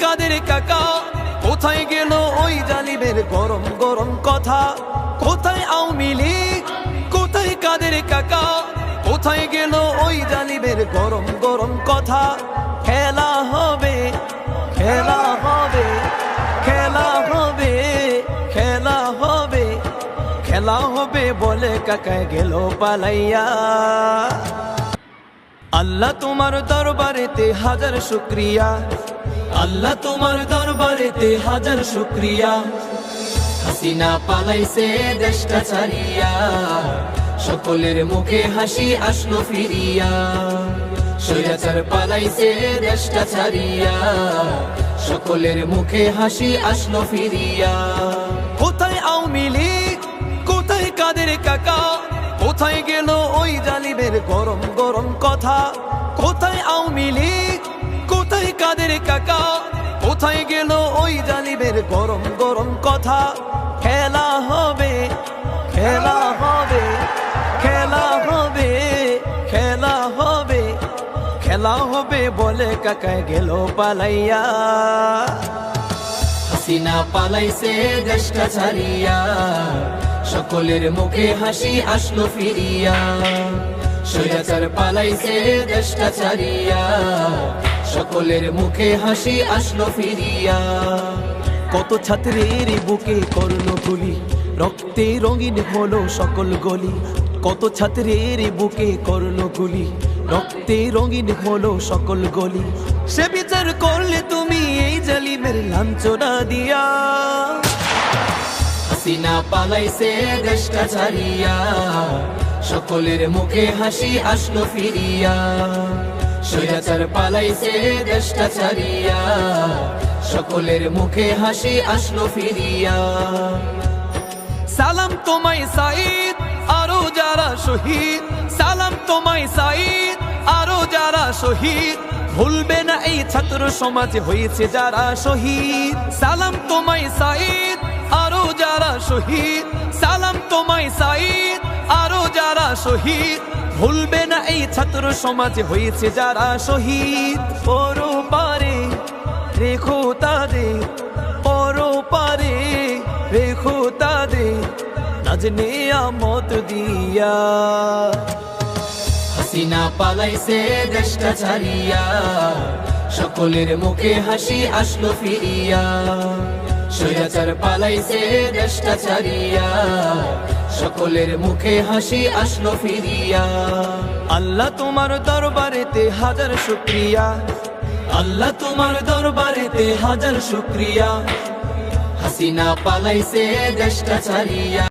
কাদের কাকা, কোথায় গেল ওই জালিমের গরম গরম কথা? কোথায় আওয়ামী লীগ, কোথায় কাদের কাকা, কোথায় গেল ওই জালিমের গরম গরম কথা? খেলা হবে, খেলা হবে, খেলা হবে, খেলা হবে, খেলা হবে বলে কাকা গেল পালাইয়া। আল্লাহ তোমার দরবারেতে হাজার শুকরিয়া, আল্লাহ তোমার দরবারেতে হাজার শুকরিয়া। হাসিনা পালাইছে দেশটা ছাড়িয়া, সকলের মুখে হাসি আসলো ফিরিয়া। স্বৈরাচার পালাইছে দেশটা ছাড়িয়া, সকলের মুখে হাসি আসলো ফিরিয়া। কোথায় আওয়ামী লীগ, কোথায় কাদের কাকা, কোথায় গেল ওই জালিমের গরম গরম কথা? কোথায় আওয়ামী লীগ, কোথায় কাদের কাকা, কোথায় গেল ওই জালিমের গরম গরম কথা? খেলা হবে, খেলা হবে, খেলা হবে, খেলা হবে, খেলা হবে বলে কাকা গেল পালাইয়া। হাসিনা পালাইছে দেশটা ছাড়িয়া, সকলের মুখে হাসি আসলো ফিরিয়া। স্বৈরাচার পালাইছে দেশটা ছাড়িয়া, সকলের মুখে হাসি আসলো ফিরিয়া। কত ছাত্রের বুকে করলো গুলি, রক্তে রঙিন হলো সকল গলি। কত ছাত্রের বুকে করলো গুলি, রক্তে রঙিন হলো সকল গলি। সে বিচার করলে তুমি এই জালিমের লাঞ্ছনা দিয়া। হাসিনা পালাইছে দেশটা ছাড়িয়া, সকলের মুখে হাসি আসলো ফিরিয়া। স্বৈরাচার পালাইছে দেশটা ছাড়িয়া, সকলের মুখে হাসি আসলো ফিরিয়া। সালাম তোমায় সাঈদ, আরো যারা শহীদ, সালাম তোমায় সাঈদ, আরো যারা শহীদ। ভুলবে না এই ছাত্র সমাজে হয়েছে যারা শহীদ। সালাম তোমায় সাঈদ, আরো যারা শহীদ, সালাম তোমায় সাঈদ, আরো যারা শহীদ। ভুলবে না এই ছাত্র সমাজে হয়েছে যারা শহীদ। পরপারে রেখো তাদের, পরপারে রেখো তাদের, নাজ নিয়ামত দিয়া। হাসিনা পালাইছে দেশটা ছাড়িয়া, সকলের মুখে হাসি আসলো ফিরিয়া। স্বৈরাচার পালাইছে দেশটা ছাড়িয়া, সকলের মুখে হাসি আসলো ফিরিয়া। আল্লাহ তোমার দরবারেতে হাজার শুকরিয়া, আল্লাহ তোমার দরবারেতে হাজার শুকরিয়া। হাসিনা পালাইছে দেশটা ছাড়িয়া।